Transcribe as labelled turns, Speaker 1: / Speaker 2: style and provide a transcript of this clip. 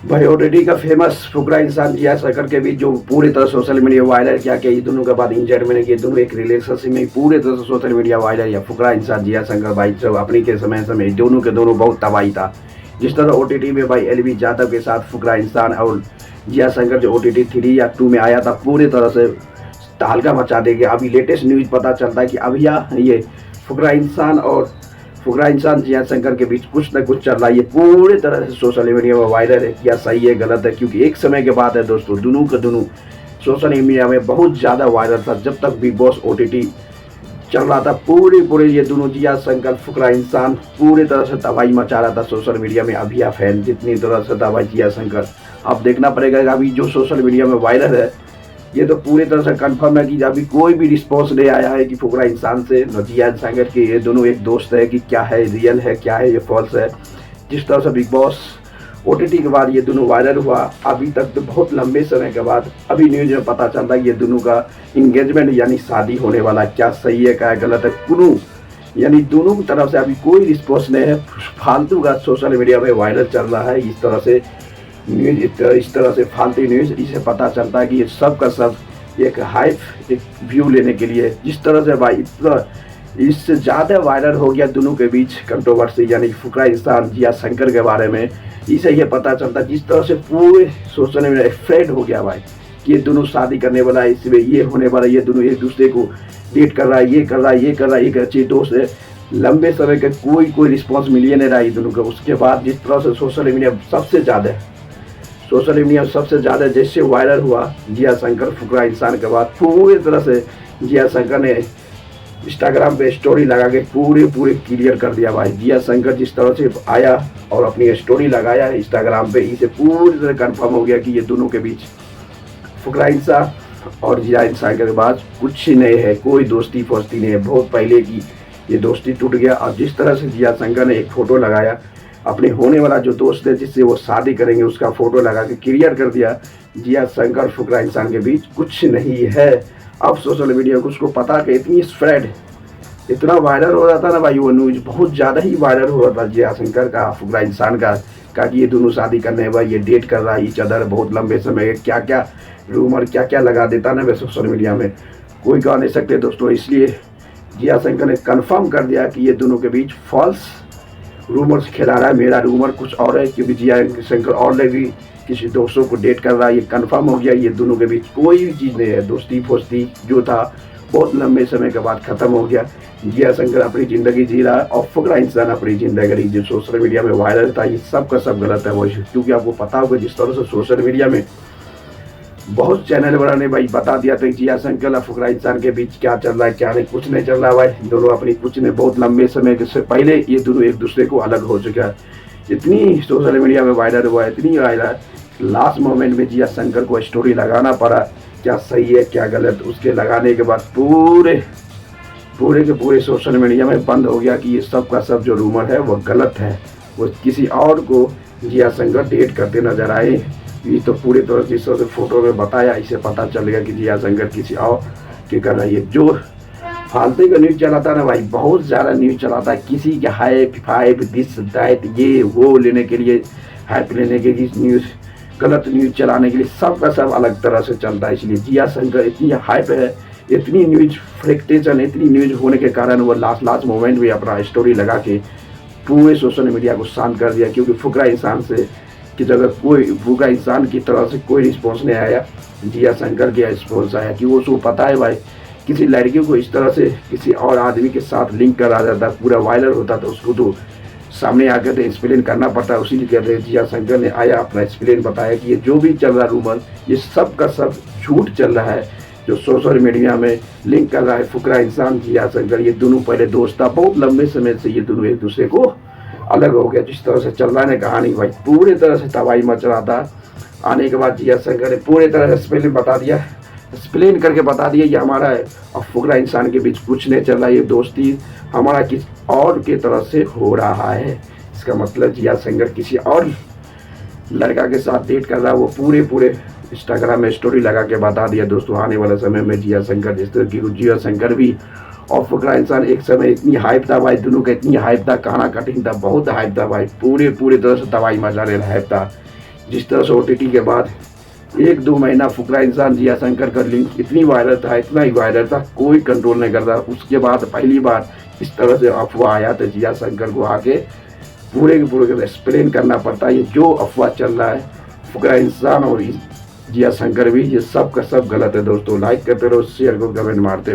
Speaker 1: भाई ओटीटी का फेमस फुकरा इंसान जिया सरकार के बीच जो पूरी तरह सोशल मीडिया वायरल किया कि ये दोनों के बाद इंजर्मेंट ये दोनों एक रिलेशनशिप में पूरी तरह से सोशल मीडिया वायरल या फुकरा इंसान जिया शंकर भाई जब अपनी के समय दोनों के दोनों बहुत तबाही था। जिस तरह ओटीटी में भाई एलवी यादव के साथ फुकरा इंसान और जिया शंकर जो ओटीटी 3 या 2 में आया था पूरी तरह से तहलका मचा देगा। अभी लेटेस्ट न्यूज पता चलता है कि अभी ये फुकरा इंसान जिया शंकर के बीच कुछ न कुछ चल रहा है। ये पूरी तरह से सोशल मीडिया में वायरल है, क्या सही है गलत है, क्योंकि एक समय के बाद है दोस्तों दोनों के दोनों सोशल मीडिया में बहुत ज़्यादा वायरल था। जब तक बिग बॉस ओटीटी चल रहा था पूरे ये दोनों जिया शंकर फुकरा इंसान पूरी तरह से तबाही मचा रहा था सोशल मीडिया में। अभी फैन जितनी तरह से तबाही जिया शंकर, अब देखना पड़ेगा अभी जो सोशल मीडिया में वायरल है ये तो पूरी तरह से कंफर्म है कि अभी कोई भी रिस्पॉन्स नहीं आया है कि फुकरा इंसान से जिया शंकर के ये दोनों एक दोस्त है कि क्या है, रियल है क्या है, ये फॉल्स है। जिस तरह से बिग बॉस ओटीटी के बाद ये दोनों वायरल हुआ अभी तक तो बहुत लंबे समय के बाद अभी न्यूज में पता चलता है कि ये दोनों का इंगेजमेंट यानी शादी होने वाला है। क्या सही है क्या गलत है, कुनू यानी दोनों की तरफ से अभी कोई रिस्पॉन्स नहीं है। फालतू का सोशल मीडिया में वायरल चल रहा है इस तरह से न्यूज, इस तरह से फालतू न्यूज। इससे पता चलता है कि ये सब का सब एक हाइप एक व्यू लेने के लिए जिस तरह से भाई इतना इससे ज़्यादा वायरल हो गया दोनों के बीच कंट्रोवर्सी यानी फुकरा इंसान जिया शंकर के बारे में। इसे ये पता चलता जिस तरह से पूरे सोशल मीडिया फ्रेंड हो गया भाई कि ये दोनों शादी करने वाला है, इसमें ये होने वाला है, ये दोनों एक दूसरे को डेट कर रहा है, ये कर रहा है, ये कर रहा है, एक अच्छी दोस्त है। लंबे समय का कोई रिस्पॉन्स मिल नहीं रहा है दोनों का। उसके बाद जिस तरह से सोशल मीडिया सबसे ज़्यादा जैसे वायरल हुआ जिया शंकर फुकरा इंसान के बाद पूरी तरह से जिया शंकर ने इंस्टाग्राम पे स्टोरी लगा के पूरे क्लियर कर दिया भाई। जिया शंकर जिस तरह से आया और अपनी स्टोरी लगाया इंस्टाग्राम पे, इसे पूरी तरह कंफर्म हो गया कि ये दोनों के बीच फुकरा इंसान और जिया इंसान के बाद कुछ नहीं है, कोई दोस्ती फोस्ती नहीं है। बहुत पहले की ये दोस्ती टूट गया। और जिस तरह से जिया शंकर ने एक फ़ोटो लगाया अपने होने वाला जो दोस्त है जिससे वो शादी करेंगे उसका फ़ोटो लगा के क्लियर कर दिया जिया शंकर फुकरा इंसान के बीच कुछ नहीं है। अब सोशल मीडिया को उसको पता कि इतनी स्प्रेड इतना वायरल हो रहा था ना भाई, वो न्यूज बहुत ज़्यादा ही वायरल हो रहा था जिया शंकर का फुकरा इंसान का कि ये दोनों शादी करने भाई, ये डेट कर रहा है ईच अदर बहुत लंबे समय, क्या क्या रूमर क्या लगा देता ना भाई सोशल मीडिया में कोई कह नहीं सकते दोस्तों। इसलिए जिया शंकर ने कन्फर्म कर दिया कि ये दोनों के बीच फॉल्स रूमर्स खिला रहा है। मेरा रूमर कुछ और है क्योंकि जिया शंकर ऑलरेडी किसी दोस्तों को डेट कर रहा है, ये कंफर्म हो गया। ये दोनों के बीच कोई भी चीज़ नहीं है, दोस्ती फोस्ती जो था बहुत लंबे समय के बाद ख़त्म हो गया। जिया शंकर अपनी ज़िंदगी जी रहा है और फुकरा इंसान अपनी ज़िंदगी जो सोशल मीडिया में वायरल था ये सब का सब गलत है वो, क्योंकि आपको पता होगा जिस तरह से सोशल मीडिया में बहुत चैनल वाला ने भाई बता दिया था जिया शंकर और फुकरा इंसान के बीच क्या चल रहा है क्या नहीं, कुछ नहीं चल रहा है भाई। दोनों अपनी कुछ नहीं, बहुत लंबे समय से पहले ये दोनों एक दूसरे को अलग हो चुका है। इतनी सोशल मीडिया में वायरल हुआ है, इतनी वायरल लास्ट मोमेंट में जिया शंकर को स्टोरी लगाना पड़ा, क्या सही है क्या गलत। उसके लगाने के बाद पूरे सोशल मीडिया में बंद हो गया कि ये सब का सब जो रूमर है वो गलत है। वो किसी और को जिया शंकर डेट करते नजर आए। ये तो पूरी तरह जिस तरह से फोटो में बताया इसे पता चल गया कि जिया शंकर किसी और के कर रही है। जो फालतू का न्यूज़ चलाता ना भाई, बहुत ज़्यादा न्यूज़ चलाता है किसी के हाइप दिस दैट ये वो लेने के लिए, हाइप लेने के लिए न्यूज़ गलत न्यूज़ चलाने के लिए सबका सब अलग तरह से चलता है। इसलिए जिया शंकर इतनी हाइप है, इतनी न्यूज़ फ्रिक्टेशन, इतनी न्यूज़ होने के कारण वो लास्ट मोमेंट में अपना स्टोरी लगा के पूरे सोशल मीडिया को शांत कर दिया। क्योंकि फुकरा इंसान से कि अगर कोई फुकरा इंसान की तरफ से कोई रिस्पॉन्स नहीं आया, जिया शंकर के रिस्पॉन्स आया कि वो उसको पता है भाई किसी लड़की को इस तरह से किसी और आदमी के साथ लिंक करा जाता, पूरा वायरल होता तो उसको तो सामने आकर तो एक्सप्लेन करना पड़ता है। उसी कहते हैं जिया शंकर ने आया अपना एक्सप्लेन बताया कि ये जो भी चल रहा रूमर ये सब का सब झूठ चल रहा है। जो सोशल मीडिया में लिंक कर रहा है फुकरा इंसान जिया शंकर, ये दोनों पहले दोस्त था, बहुत लंबे समय से ये दोनों एक दूसरे को अलग हो गया। जिस तरह से चल रहा है कहानी भाई पूरी तरह से तबाही मच रहा था। आने के बाद जिया शंकर ने पूरी तरह से एक्सप्लेन करके बता दिया ये हमारा है और फुकरा इंसान के बीच कुछ नहीं चल रहा, ये दोस्ती हमारा किसी और की तरफ से हो रहा है। इसका मतलब जिया शंकर किसी और लड़का के साथ डेट कर रहा है। वो पूरे इंस्टाग्राम में स्टोरी लगा के बता दिया दोस्तों आने वाले समय में जिया शंकर जिस तरह की जिया शंकर भी और फुकरा इंसान एक समय इतनी हाइप था भाई, दोनों का इतनी हाइप था, कहना कठिन था, बहुत हाइप था भाई, पूरे तरह से तबाही मचा रहे हाइप था जिस तरह से OTT के बाद 1-2 महीना फुकरा इंसान जिया शंकर का लिंक इतनी वायरल था, इतना ही वायरल था, कोई कंट्रोल नहीं करता। उसके बाद पहली बार इस तरह से अफवाह आया तो जिया शंकर को आके पूरे के पूरे एक्सप्लेन करना पड़ता है। ये जो अफवाह चल रहा है फुकरा इंसान और जिया शंकर भी, ये सब का सब गलत है दोस्तों। लाइक करते रहो, शेयर करो, कमेंट मारते रहो।